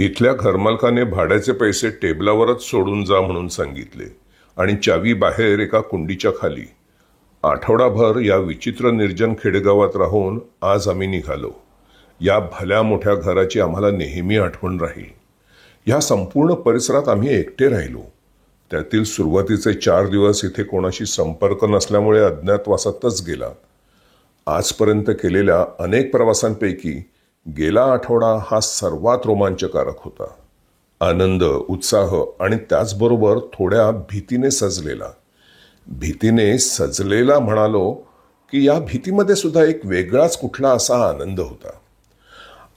इथल्या घरमालकाने भाड्याचे पैसे टेबलावरच सोडून जा म्हणून सांगितले आणि चावी बाहेर एका कुंडीच्या खाली. आठवडाभर या विचित्र निर्जन खेडेगावात राहून आज आम्ही निघालो. या भल्या मोठ्या घराची आम्हाला नेहमी आठवण राहील. या संपूर्ण परिसरात आम्ही एकटे राहिलो. त्यातील सुरुवातीचे 4 दिवस इथे कोणाशी संपर्क नसल्यामुळे अज्ञातवासातच गेला. आजपर्यंत केलेल्या अनेक प्रवासांपैकी गेला आठवडा हा सर्वात रोमांचकारक होता. आनंद, उत्साह आणि त्याचबरोबर थोड्या भीतीने सजलेला. भीतीने सजलेला म्हणालो की या भीतीमध्ये सुद्धा एक वेगळाच कुठला असा आनंद होता.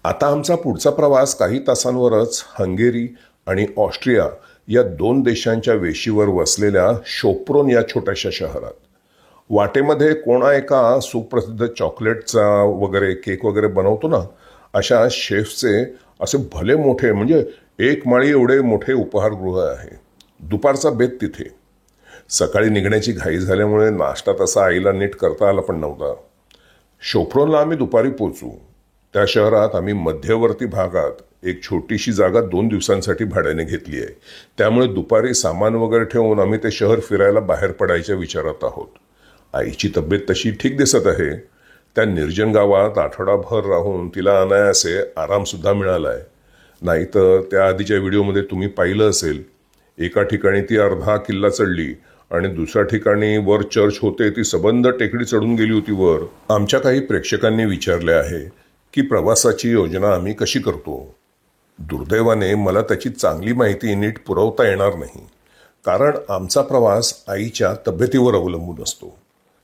आता आमचा पुढचा प्रवास काही तासांवरच हंगेरी आणि ऑस्ट्रिया या 2 देशांच्या वेशीवर वसलेल्या शोप्रोन या छोट्याशा शहरात. वाटेमध्ये कोणा एका सुप्रसिद्ध चॉकलेटचा वगैरे केक वगैरे बनवतो ना, अशा शेफचे असे भले मोठे म्हणजे 1 माळी एवढे मोठे उपहारगृह आहे. दुपारचा बेत तिथे. सकाळी निघण्याची घाई झाल्यामुळे नाश्ता तसा आईला नीट करता आला पण नव्हता. शोप्रोनला आम्ही दुपारी पोचू. त्या शहरात आम्ही मध्यवर्ती भागात एक छोटीशी जागा 2 दिवसांसाठी भाड्याने घेतली आहे. त्यामुळे दुपारी सामान वगैरे ठेवून आम्ही ते शहर फिरायला बाहेर पडायच्या विचारात आहोत. आईची तब्येत तशी ठीक दिसत आहे. त्या निर्जन गावात आठवडाभर राहून तिला अनायासे आरामसुद्धा मिळालाय. नाहीतर त्या आधीच्या व्हिडिओमध्ये तुम्ही पाहिलं असेल, एका ठिकाणी ती अर्धा किल्ला चढली आणि दुसऱ्या ठिकाणी वर चर्च होते ती सबंध टेकडी चढून गेली होती वर. आमच्या काही प्रेक्षकांनी विचारले आहे की प्रवासाची योजना आम्ही कशी करतो. दुर्दैवाने मला त्याची चांगली माहिती नीट पुरवता येणार नाही, कारण आमचा प्रवास आईच्या तब्येतीवर अवलंबून असतो.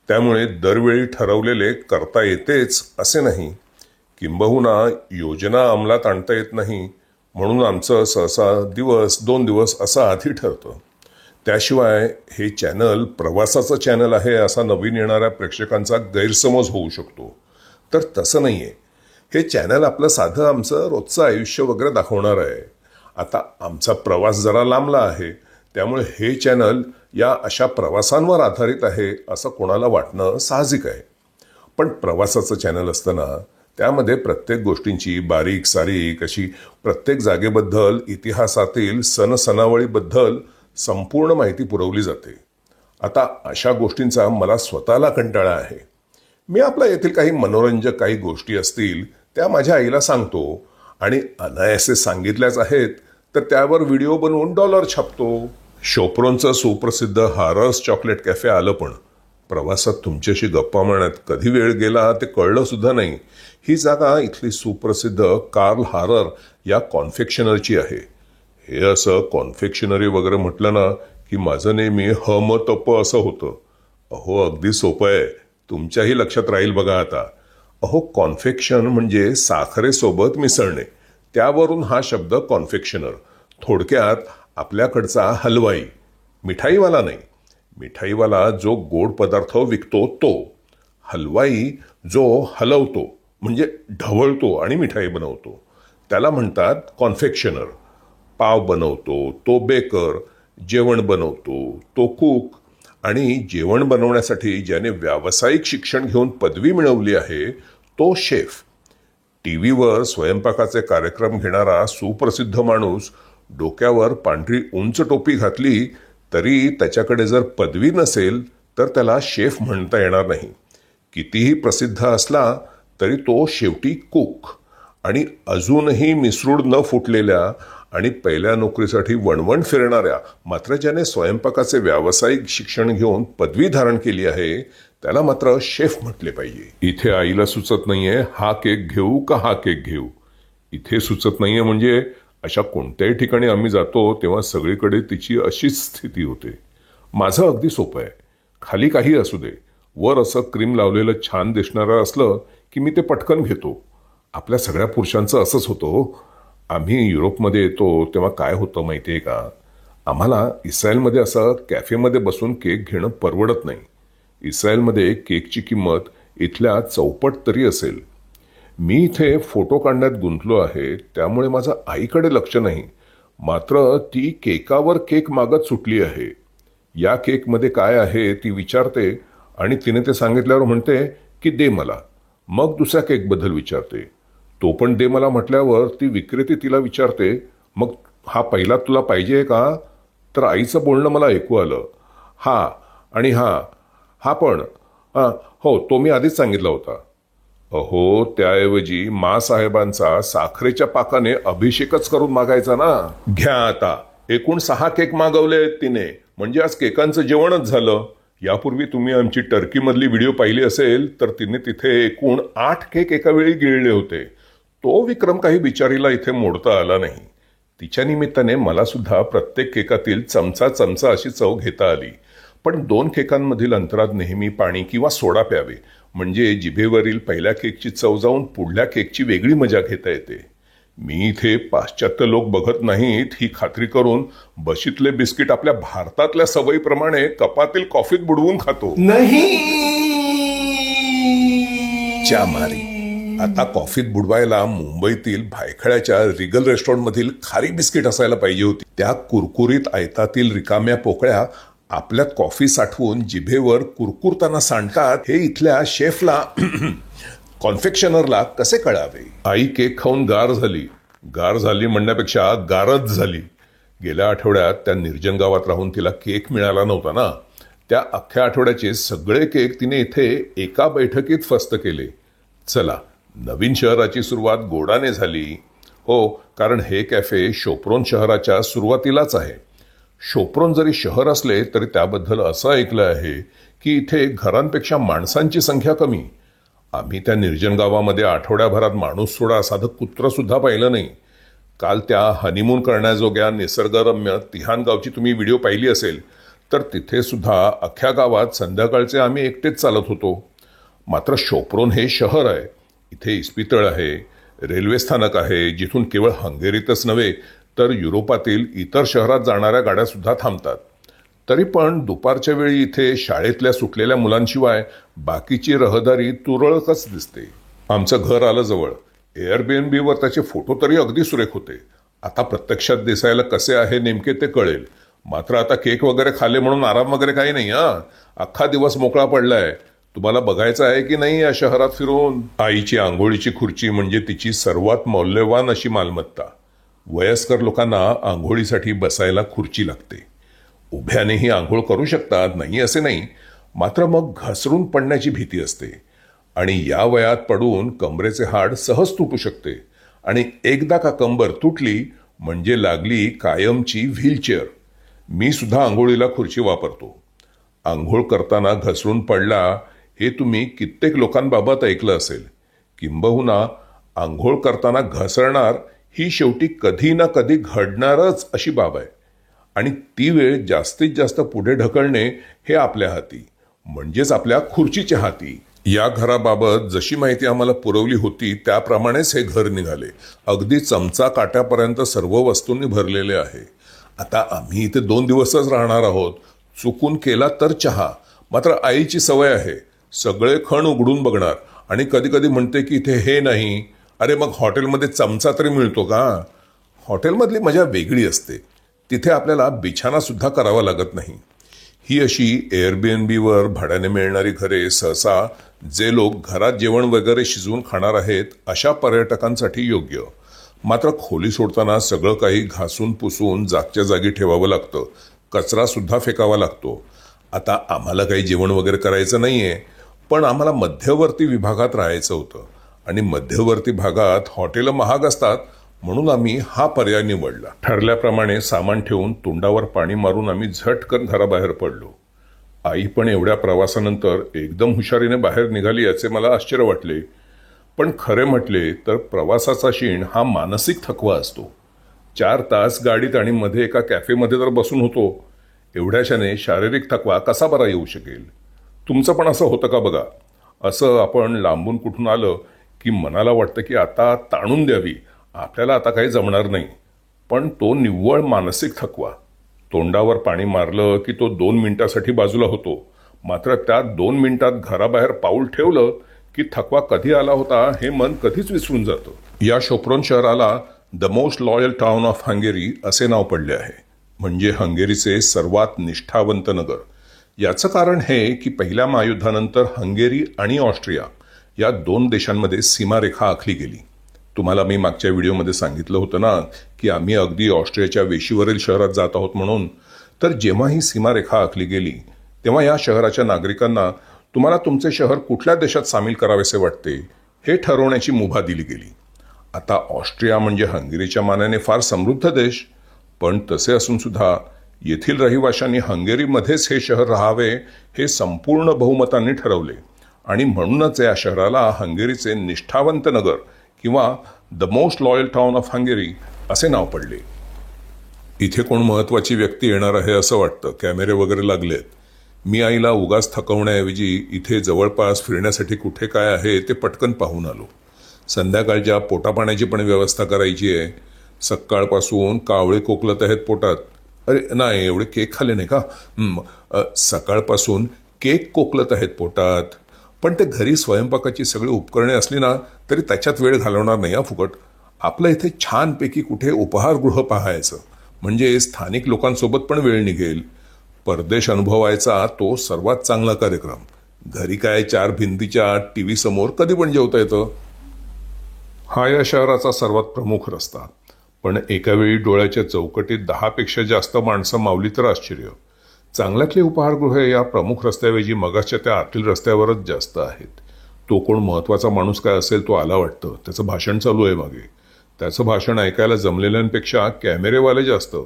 त्यामुळे दरवेळी ठरवलेले करता येतेच असे नाही. किंबहुना योजना अंमलात आणता येत नाही म्हणून आमचं सहसा 1-2 दिवस असं आधी ठरतं. त्याशिवाय हे चॅनल प्रवासाचं चॅनल आहे असा नवीन येणाऱ्या प्रेक्षकांचा गैरसमज होऊ शकतो. तर तसं नाहीये. हे चॅनल आपलं साधं आमचं रोजचं आयुष्य वगैरे दाखवणार आहे. आता आमचा प्रवास जरा लांबला आहे, त्यामुळे हे चॅनल या अशा प्रवासांवर आधारित आहे असं कोणाला वाटणं साहजिक आहे. पण प्रवासाचं चॅनल असताना त्यामध्ये प्रत्येक गोष्टींची बारीक सारीक अशी प्रत्येक जागेबद्दल, इतिहासातील सणसणावळीबद्दल संपूर्ण माहिती पुरवली जाते. आता अशा गोष्टींचा मला स्वतःला कंटाळा आहे. मी आपल्या येथील काही मनोरंजक काही गोष्टी असतील त्या माझ्या आईला सांगतो आणि अनायासे सांगितल्याच आहेत तर त्यावर व्हिडिओ बनवून डॉलर छापतो. शोप्रोनचं सुप्रसिद्ध हारर्स चॉकलेट कॅफे आलं, पण प्रवासात तुमच्याशी गप्पा मारण्यात कधी वेळ गेला ते कळलं सुद्धा नाही. ही जागा इथली सुप्रसिद्ध कार्ल हारर या कॉन्फेक्शनरची आहे. हे असं कॉन्फेक्शनरी वगैरे म्हटलं ना की माझं नेहमी हम तप असं होतं. अहो अगदी सोपं आहे, तुमच्याही लक्षात राहील बघा आता. अहो कॉन्फेक्शन म्हणजे साखरेसोबत मिसळणे, त्यावरून हा शब्द कॉन्फेक्शनर. थोडक्यात आपल्याकडचा हलवाई, मिठाईवाला नाही. मिठाईवाला जो गोड पदार्थ विकतो तो, हलवाई जो हलवतो म्हणजे ढवळतो आणि मिठाई बनवतो, त्याला म्हणतात कॉन्फेक्शनर. पाव बनवतो तो बेकर, जेवण बनवतो तो कुक, आणि जेवण बनवण्यासाठी ज्याने व्यावसायिक शिक्षण घेऊन पदवी मिळवली आहे तो शेफ. टीव्हीवर स्वयंपाकाचे कार्यक्रम घेणारा सुप्रसिद्ध माणूस डोक्यावर पांढरी उंच टोपी घातली तरी त्याच्याकडे जर पदवी नसेल तर त्याला शेफ म्हणता येणार नाही. कितीही प्रसिद्ध असला तरी तो शेवटी कुक. आणि अजूनही मिसरूड न फुटलेल्या आणि पहिल्या नोकरीसाठी वणवण फिरणाऱ्या, मात्र ज्याने स्वयंपाकाचे व्यावसायिक शिक्षण घेऊन पदवी धारण केली आहे त्याला मात्र शेफ म्हटले पाहिजे. इथे आईला सुचत नाहीये हा केक घेऊ का हा केक घेऊ. इथे सुचत नाहीये म्हणजे अशा कोणत्याही ठिकाणी आम्ही जातो तेव्हा सगळीकडे तिची अशीच स्थिती होते. माझं अगदी सोपं आहे. खाली काही असू दे, वर असं क्रीम लावलेलं छान दिसणारं असलं की मी ते पटकन घेतो. आपल्या सगळ्या पुरुषांचं असंच होतं. आम्ही युरोपमध्ये येतो तेव्हा काय होतं माहितीये का, आम्हाला इस्रायलमध्ये असं कॅफेमध्ये बसून केक घेणं परवडत नाही. इस्रायलमध्ये केकची किंमत इथल्या चौपट तरी असेल. मी इथे फोटो काढण्यात गुंतलो आहे त्यामुळे माझं आईकडे लक्ष नाही, मात्र ती केकावर केक मागत सुटली आहे. या केकमध्ये काय आहे ती विचारते आणि तिने ते सांगितल्यावर म्हणते की दे मला. मग दुसऱ्या केकबद्दल विचारते, तो पण दे मला म्हटल्यावर ती विक्रेती तिला विचारते, मग हा पहिला तुला पाहिजे का? तर आईचं बोलणं मला ऐकू आलं, हा आणि हा पण हो तो मी आधीच सांगितला होता. अहो त्याऐवजी माँसाहेबांचा साखरेच्या पाकाने अभिषेकच करून मागायचा ना. घ्या आता, एकूण 6 केक मागवले आहेत तिने, म्हणजे आज केकांचं जेवणच झालं. यापूर्वी तुम्ही आमची टर्कीमधली व्हिडिओ पाहिली असेल तर तिने तिथे एकूण 8 केक एका वेळी गिळले होते. तो विक्रम काही बिचारीला इथे मोडता आला नाही. तिच्या निमित्ताने मला सुद्धा प्रत्येक केकातील चमचा चमचा अशी चव घेता आली. पण 2 केकांमधील अंतरात नेहमी पाणी किंवा सोडा प्यावे, म्हणजे जिभेवरील पहिल्या केकची चव जाऊन पुढल्या केकची वेगळी मजा घेता येते. मी इथे पाश्चात्य लोक बघत नाहीत ही खात्री करून बशीतले बिस्किट आपल्या भारतातल्या सवयीप्रमाणे कपातील कॉफीत बुडवून खातो. नाही च्या मारी. आता कॉफीत बुडवायला मुंबईतील भायखळ्याच्या रिगल रेस्टॉरंटमधील खारी बिस्किट असायला पाहिजे होती. त्या कुरकुरीत आयतातील रिकाम्या पोकळ्या आपल्यात कॉफी साठवून जिभेवर कुरकुरताना सांडतात हे इथल्या शेफला कॉन्फेक्शनरला कसे कळावे. आई केक खाऊन गार झाली म्हणण्यापेक्षा गारच झाली. गेल्या आठवड्यात त्या निर्जन गावात राहून तिला केक मिळाला नव्हता ना. त्या अख्ख्या आठवड्याचे सगळे केक तिने इथे एका बैठकीत फस्त केले. चला, नवीन शहराची सुरुवात गोडाने झाली. हो, कारण हे कॅफे शोप्रोन शहराच्या सुरुवातीलाच आहे. शोप्रोन जरी शहर असले तरी त्याबद्दल असं ऐकलं आहे की इथे घरांपेक्षा माणसांची संख्या कमी. आम्ही त्या निर्जन गावामध्ये आठवड्याभरात माणूस सोडा साधं कुत्रं सुद्धा पाहिलं नाही. काल त्या हनीमून करण्याजोग्या निसर्गरम्य तिहान गावची तुम्ही व्हिडिओ पाहिली असेल तर तिथे सुद्धा अख्ख्या गावात संध्याकाळचे आम्ही एकटेच चालत होतो. मात्र शोप्रोन हे शहर आहे. इथे इस्पितळ आहे, रेल्वे स्थानक आहे, जिथून केवळ हंगेरीतच नव्हे तर युरोपातील इतर शहरात जाणाऱ्या गाड्या सुद्धा थांबतात. तरी पण दुपारच्या वेळी इथे शाळेतल्या सुटलेल्या मुलांशिवाय बाकीची रहदारी तुरळकच दिसते. आमचं घर आलं जवळ. एअरबीएनबीवर त्याचे फोटो तरी अगदी सुरेख होते. आता प्रत्यक्षात दिसायला कसे आहे नेमके ते कळेल. मात्र आता केक वगैरे खाल्ले म्हणून आराम वगैरे काही नाही. अख्खा दिवस मोकळा पडलाय. तुम्हाला बघायचं आहे की नाही या शहरात फिरून. आईची आंघोळीची खुर्ची म्हणजे तिची सर्वात मौल्यवान अशी मालमत्ता. वयस्कर लोकांना आंघोळीसाठी बसायला खुर्ची लागते. उभ्यानेही आंघोळ करू शकतात, नाही असे नाही, मात्र मग घसरून पडण्याची भीती असते. आणि या वयात पडून कमरेचे हाड सहज तुटू शकते. आणि एकदा का कंबर तुटली म्हणजे लागली कायमची व्हीलचेअर. मी सुद्धा आंघोळीला खुर्ची वापरतो. आंघोळ करताना घसरून पडला हे तुम्ही कित्येक लोकांबाबत ऐकलं असेल. किंबहुना आंघोळ करताना घसरणार ही शेवटी कधी ना कधी घडणारच अशी बाब आहे. आणि ती वेळ जास्तीत जास्त पुढे ढकलणे हे आपल्या हाती, म्हणजेच आपल्या खुर्चीच्या हाती. या घराबाबत जशी माहिती आम्हाला पुरवली होती त्याप्रमाणेच हे घर निघाले. अगदी चमचा काट्यापर्यंत सर्व वस्तूंनी भरलेले आहे. आता आम्ही इथे 2 दिवसच राहणार आहोत. चुकून केला तर चहा. मात्र आईची सवय आहे, सगळे खण उघडून बघणार आणि कधी कधी म्हणते की इथे हे नाही. अरे मग हॉटेलमध्ये चमचा तरी मिळतो का? हॉटेलमधली मजा वेगळी असते. तिथे आपल्याला बिछाना सुद्धा करावा लागत नाही. ही अशी एअरबीएनबीवर भाड्याने मिळणारी घरे सहसा जे लोक घरात जेवण वगैरे शिजवून खाणार आहेत अशा पर्यटकांसाठी योग्य. मात्र खोली सोडताना सगळं काही घासून पुसून जागच्या जागी ठेवावं लागतं. कचरा सुद्धा फेकावा लागतो. आता आम्हाला काही जेवण वगैरे करायचं नाहीये, पण आम्हाला मध्यवर्ती विभागात राहायचं होतं आणि मध्यवर्ती भागात हॉटेल महाग असतात, म्हणून आम्ही हा पर्याय निवडला. ठरल्याप्रमाणे सामान ठेवून तोंडावर पाणी मारून आम्ही झटकन घराबाहेर पडलो. आई पण एवढ्या प्रवासानंतर एकदम हुशारीने बाहेर निघाली याचे मला आश्चर्य वाटले. पण खरे म्हटले तर प्रवासाचा शीण हा मानसिक थकवा असतो. 4 तास गाडीत आणि मध्ये एका कॅफेमध्ये तर बसून होतो. एवढ्याशाने शारीरिक थकवा कसा बरा येऊ शकेल? तुमचं पण असं होतं का बघा? असं आपण लांबून कुठून आलं की मनाला वाटतं की आता ताणून द्यावी, आपल्याला आता काही जमणार नाही. पण तो निव्वळ मानसिक थकवा. तोंडावर पाणी मारलं की तो 2 मिनिटासाठी बाजूला होतो. मात्र त्या 2 मिनिटात घराबाहेर पाऊल ठेवलं की थकवा कधी आला होता हे मन कधीच विसरून जातं. या शोप्रोन शहराला the most loyal town of Hungary असे नाव पडले आहे, म्हणजे हंगेरीचे सर्वात निष्ठावंत नगर. याचं कारण हे की पहिल्या महायुद्धानंतर हंगेरी आणि ऑस्ट्रिया या 2 देशांमध्ये सीमारेखा आखली गेली. तुम्हाला मी मागच्या व्हिडिओमध्ये सांगितलं होतं ना की आम्ही अगदी ऑस्ट्रियाच्या वेशीवरील शहरात जात आहोत म्हणून. तर जेव्हा ही सीमारेखा आखली गेली तेव्हा या शहराच्या नागरिकांना तुम्हाला तुमचे शहर कुठल्या देशात सामील करावेसे वाटते हे ठरवण्याची मुभा दिली गेली. आता ऑस्ट्रिया म्हणजे हंगेरीच्या मानाने फार समृद्ध देश, पण तसे असून सुद्धा येथील रहिवाशांनी हंगेरीमध्येच हे शहर राहावे हे संपूर्ण बहुमतांनी ठरवले आणि म्हणूनच या शहराला हंगेरीचे निष्ठावंत नगर किंवा the most loyal town of Hungary असे नाव पडले. इथे कोण महत्वाची व्यक्ती येणार आहे असं वाटतं. कॅमेरे वगैरे लागलेत. मी आईला उगाच थकवण्याऐवजी इथे जवळपास फिरण्यासाठी कुठे काय आहे ते पटकन पाहून आलो. संध्याकाळच्या पोटापाण्याची पण व्यवस्था करायची आहे. सकाळपासून कावळे कोकलत आहेत पोटात. अरे नाही, एवढे केक खाल्ले नाही का? सकाळपासून केक कोकलत आहेत पोटात. पण ते घरी स्वयंपाकाची सगळी उपकरणे असली ना तरी त्याच्यात वेळ घालवणार नाही हा फुकट. आपलं इथे छानपैकी कुठे उपहारगृह पाहायचं म्हणजे स्थानिक लोकांसोबत पण वेळ निघेल. परदेश अनुभवायचा तो सर्वात चांगला कार्यक्रम. घरी काय 4 भिंतीच्या टीव्ही समोर कधी पण जेवता येतं. हा या शहराचा सर्वात प्रमुख रस्ता. पण एका वेळी डोळ्याच्या चौकटीत 10 पेक्षा जास्त माणसं मावली तर आश्चर्य. चांगल्यातले उपहारगृहे या प्रमुख रस्त्याऐवजी मगाच्या त्या आतील रस्त्यावरच जास्त आहेत. तो कोण महत्वाचा माणूस काय असेल तो आला वाटतं. त्याचं भाषण चालू आहे मागे. त्याचं भाषण ऐकायला जमलेल्यांपेक्षा कॅमेरेवाले जास्त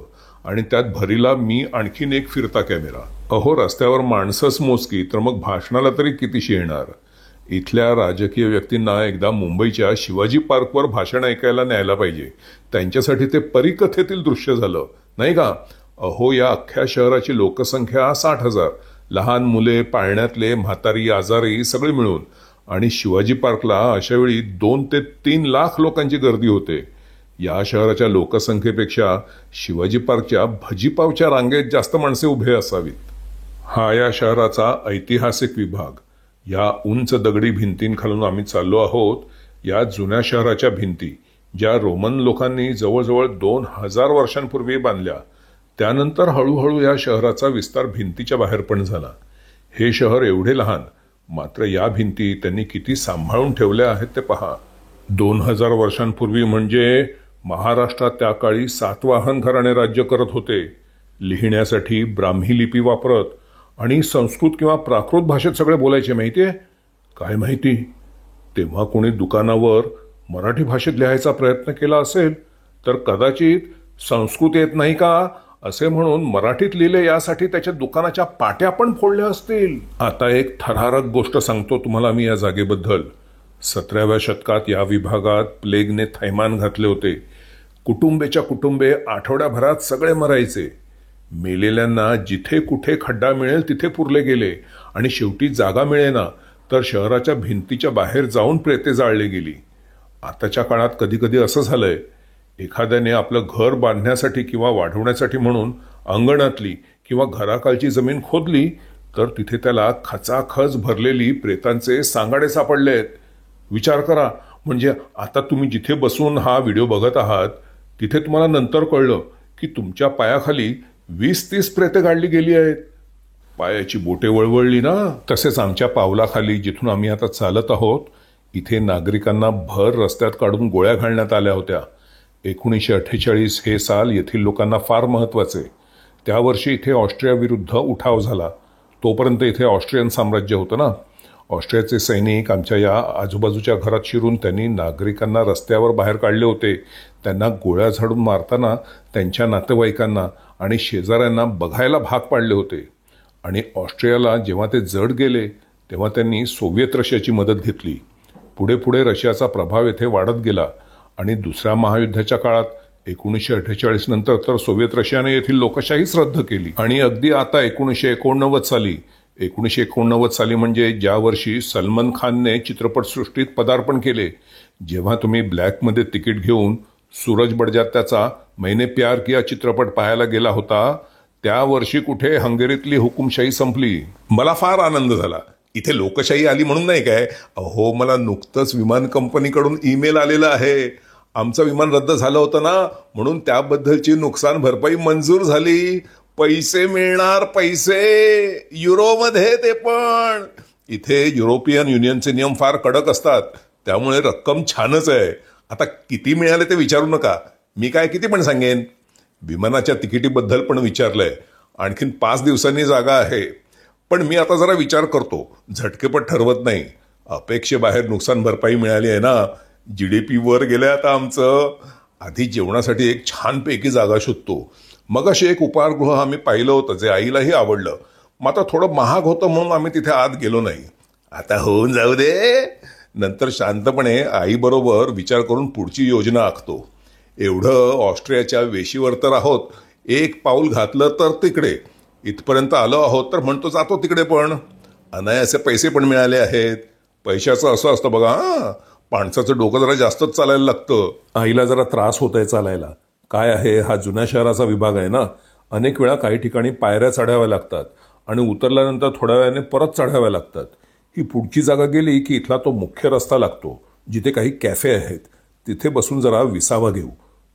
आणि त्यात भरीला मी आणखीन एक फिरता कॅमेरा. अहो, रस्त्यावर माणसंच मोजकी तर मग भाषणाला तरी कितीशी येणार. इथल्या राजकीय व्यक्तींना एकदा मुंबईच्या शिवाजी पार्कवर भाषण ऐकायला न्यायला पाहिजे. त्यांच्यासाठी ते परीकथेतील दृश्य झालं नाही का? अहो, या अख्ख्या शहराची लोकसंख्या 60,000. लहान मुले, पाळण्यातले, म्हातारी, आजारी सगळे मिळून. आणि शिवाजी पार्कला अशावेळी 2 ते 3 लाख लोकांची गर्दी होते. या शहराच्या लोकसंख्येपेक्षा शिवाजी पार्कच्या भजीपावच्या रांगेत जास्त माणसे उभे असावीत. हा या शहराचा ऐतिहासिक विभाग. या उंच दगडी भिंतींखालून आम्ही चाललो आहोत. या जुन्या शहराच्या भिंती ज्या रोमन लोकांनी जवळजवळ 2000 वर्षांपूर्वी बांधल्या. त्यानंतर हळूहळू या शहराचा विस्तार भिंतीच्या बाहेर पण झाला. हे शहर एवढे लहान, मात्र या भिंती त्यांनी किती सांभाळून ठेवल्या आहेत ते पहा. 2000 वर्षांपूर्वी म्हणजे महाराष्ट्रात त्या काळी सातवाहन घराणे राज्य करत होते. लिहिण्यासाठी ब्राह्मी लिपी वापरत आणि संस्कृत किंवा प्राकृत भाषेत सगळे बोलायचे. माहितीये काय? माहिती तेव्हा कोणी दुकानावर मराठी भाषेत लिहायचा प्रयत्न केला असेल तर कदाचित संस्कृत येत नाही का असे म्हणून मराठीत लिहिले यासाठी त्याच्या दुकानाच्या पाट्या पण फोडल्या असतील. आता एक थरारक गोष्ट सांगतो तुम्हाला मी या जागेबद्दल. 17व्या शतकात या विभागात प्लेगने थैमान घातले होते. कुटुंबेच्या कुटुंबे आठवड्याभरात सगळे मरायचे. मेलेल्यांना जिथे कुठे खड्डा मिळेल तिथे पुरले गेले आणि शेवटी जागा मिळेना तर शहराच्या भिंतीच्या बाहेर जाऊन प्रेते जाळली गेली. आताच्या काळात कधी कधी असं झालंय, एखाद्याने आपलं घर बांधण्यासाठी किंवा वाढवण्यासाठी म्हणून अंगणातली किंवा घराखालची जमीन खोदली तर तिथे त्याला खचाखच भरलेली प्रेतांचे सांगाडे सापडलेत. विचार करा. म्हणजे आता तुम्ही जिथे बसून हा व्हिडिओ बघत आहात तिथे तुम्हाला नंतर कळलं की तुमच्या पायाखाली 20-30 प्रेते गाडली गेली आहेत. पायाची बोटे वळवळली ना. तसेच आमच्या पावलाखाली जिथून आम्ही आता चालत आहोत इथे नागरिकांना भर रस्त्यात काढून गोळ्या घालण्यात आल्या होत्या. 1948 हे साल येथील लोकांना फार महत्वाचे. त्या वर्षी इथे ऑस्ट्रिया विरुद्ध उठाव झाला. तोपर्यंत इथे ऑस्ट्रियन साम्राज्य होतं ना. ऑस्ट्रियाचे सैनिक आमच्या या आजूबाजूच्या घरात शिरून त्यांनी नागरिकांना रस्त्यावर बाहेर काढले होते. त्यांना गोळ्या झाडून मारताना त्यांच्या नातेवाईकांना आणि शेजाऱ्यांना बघायला भाग पाडले होते. आणि ऑस्ट्रियाला जेव्हा ते जड गेले तेव्हा त्यांनी सोव्हिएत रशियाची मदत घेतली. पुढे पुढे रशियाचा प्रभाव येथे वाढत गेला आणि दुसऱ्या महायुद्धाच्या काळात 1948 नंतर तर सोव्हिएत रशियाने येथील लोकशाहीच रद्द केली. आणि अगदी आता 1989 साली म्हणजे ज्या वर्षी सलमान खानने चित्रपटसृष्टीत पदार्पण केले, जेव्हा तुम्ही ब्लॅकमध्ये तिकीट घेऊन सूरज बडजात्याचा मैंने प्यार किया चित्रपट पाहायला गेला होता, त्या वर्षी कुठे हंगेरीतली हुकुमशाही संपली. मला फार आनंद झाला. इथे लोकशाही आली म्हणून नाही काय. अहो, मला नुकतंच विमान कंपनीकडून ईमेल आलेला आहे. आमचं विमान रद्द झालं होतं ना म्हणून त्याबद्दलची नुकसान भरपाई मंजूर झाली. पैसे मिळणार, पैसे युरोमध्ये, ते पण. इथे युरोपियन युनियनचे नियम फार कडक असतात त्यामुळे रक्कम छानच आहे. आता किती मिळाले ते विचारू नका, मी काय किती पण सांगेन. विमानाच्या तिकिटीबद्दल पण विचारलंय, आणखीन 5 दिवसांनी जागा आहे. पण मी आता जरा विचार करतो, झटकेपट ठरवत नाही. अपेक्षेबाहेर नुकसान भरपाई मिळाली आहे ना, GDP वर गेलंय आता आमचं. आधी जेवणासाठी एक छानपैकी जागा शोधतो. मग अशी एक उपाहारगृह आम्ही पाहिलं होतं जे आईलाही आवडलं. मात्र थोडं महाग होतं म्हणून आम्ही तिथे आत गेलो नाही. आता होऊन जाऊ दे, नंतर शांतपणे आईबरोबर विचार करून पुढची योजना आखतो. एवढं ऑस्ट्रियाच्या वेशीवर तर आहोत, एक पाऊल घातलं तर तिकडे, इथपर्यंत आलो आहोत तर म्हणतो जातो तिकडे. पण अनायासे पैसे पण मिळाले आहेत. पैशाचं असं असतं बघा, माणसाचं डोकं जरा जास्तच चालायला लागतं. आईला जरा त्रास होत आहे चालायला. काय आहे, हा जुन्या शहराचा विभाग आहे ना, अनेक वेळा काही ठिकाणी पायऱ्या चढाव्या लागतात आणि उतरल्यानंतर थोड्या वेळाने परत चढाव्या लागतात. ही पुढची जागा गेली की इथला तो मुख्य रस्ता लागतो, जिथे काही कॅफे आहेत. तिथे बसून जरा विसावा घेऊ.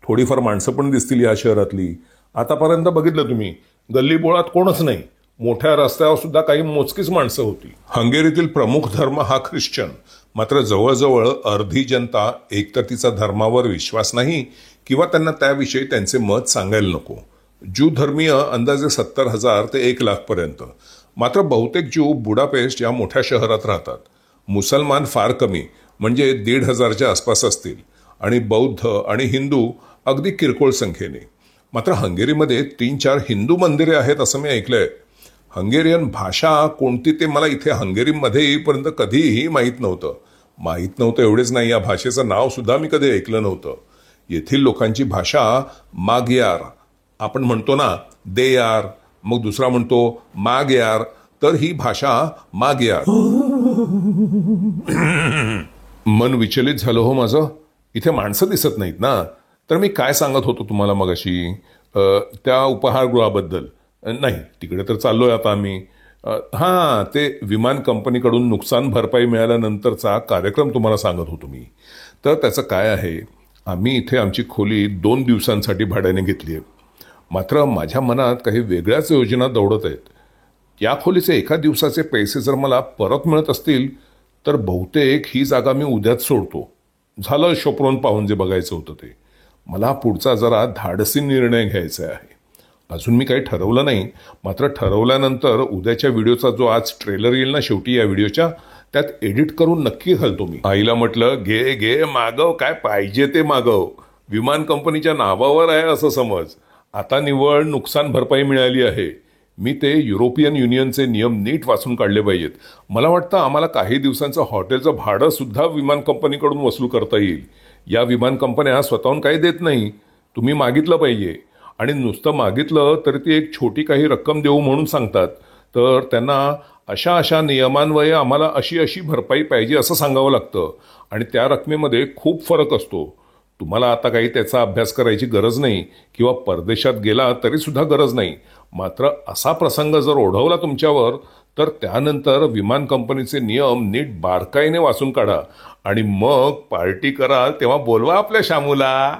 थोडीफार माणसं पण दिसतील या शहरातली. आतापर्यंत बघितलं तुम्ही, गल्लीबोळात कोणच नाही. मोठ्या रस्त्यावर सुद्धा काही मोजकीच माणसं होती. हंगेरीतील प्रमुख धर्म हा ख्रिश्चन. मात्र जवळजवळ अर्धी जनता एकतर तिचा धर्मावर विश्वास नाही किंवा त्यांना त्याविषयी त्यांचे मत सांगायला नको. ज्यू धर्मीय अंदाजे 70,000 ते 1,00,000 पर्यंत. मात्र बहुतेक ज्यू बुडापेस्ट या मोठ्या शहरात राहतात. मुसलमान फार कमी, म्हणजे 1,500च्या आसपास असतील. आणि बौद्ध आणि हिंदू अगदी किरकोळ संख्येने. मात्र हंगेरीमध्ये 3-4 हिंदू मंदिरे आहेत असं मी ऐकलंय. हंगेरियन भाषा कोणती ते मला इथे हंगेरीमध्ये येईपर्यंत कधीही माहीत नव्हतं. एवढेच नाही, या भाषेचं नाव सुद्धा मी कधी ऐकलं नव्हतं. येथील लोकांची भाषा माग्यार. आपण म्हणतो ना दे यार, मग दुसरा म्हणतो माग यार, तर ही भाषा माग्यार. मन विचलित झालं हो माझं. इथे माणसं दिसत नाहीत ना. तर मी काय सांगत होतो तुम्हाला मगाशी, त्या उपहारगृहाबद्दल. नाही, तिकडे तर चाललोय आता आम्ही. हां, ते विमान कंपनीकडून नुकसान भरपाई मिळाल्यानंतरचा कार्यक्रम तुम्हाला सांगत होतो मी. तर त्याचं काय आहे, आम्ही इथे आमची खोली 2 दिवसांसाठी भाड्याने घेतली आहे. मात्र माझ्या मनात काही वेगळ्याच योजना दौडत आहेत. या खोलीचे एका दिवसाचे पैसे जर मला परत मिळत असतील तर बहुतेक ही जागा मी उद्याच सोडतो. झालं शोपरोन पाहून जे बघायचं होतं ते. मला पुढचा जरा धाडसी निर्णय घ्यायचा आहे. अजून मी काही ठरवलं नाही. मात्र ठरवल्यानंतर उद्याच्या व्हिडिओचा जो आज ट्रेलर येईल ना शेवटी या व्हिडिओच्या, त्यात एडिट करून नक्की घालतो मी. आईला म्हटलं घे घे मागव, काय पाहिजे ते मागव. विमान कंपनीच्या नावावर आहे असं समज. आता निव्वळ नुकसान भरपाई मिळाली आहे. मी ते युरोपियन युनियनचे नियम नीट वाचून काढले पाहिजेत. मला वाटतं आम्हाला काही दिवसांचं हॉटेलचं भाडं सुद्धा विमान कंपनीकडून वसूल करता येईल. या विमान कंपन्या स्वतःहून काही देत नाही, तुम्ही मागितलं पाहिजे. आणि नुसतं मागितलं तरी ती एक छोटी काही रक्कम देऊ म्हणून सांगतात. तर त्यांना अशा अशा नियमांवये आम्हाला अशी अशी भरपाई पाहिजे असं सांगावं लागतं. आणि त्या रकमेमध्ये खूप फरक असतो. तुम्हाला आता काही त्याचा अभ्यास करायची गरज नाही किंवा परदेशात गेला तरी सुद्धा गरज नाही. मात्र असा प्रसंग जर ओढवला तुमच्यावर तर त्यानंतर विमान कंपनीचे नियम नीट बारकाईने वाचून काढा आणि मग पार्टी करा तेव्हा बोलवा आपल्या शामूला.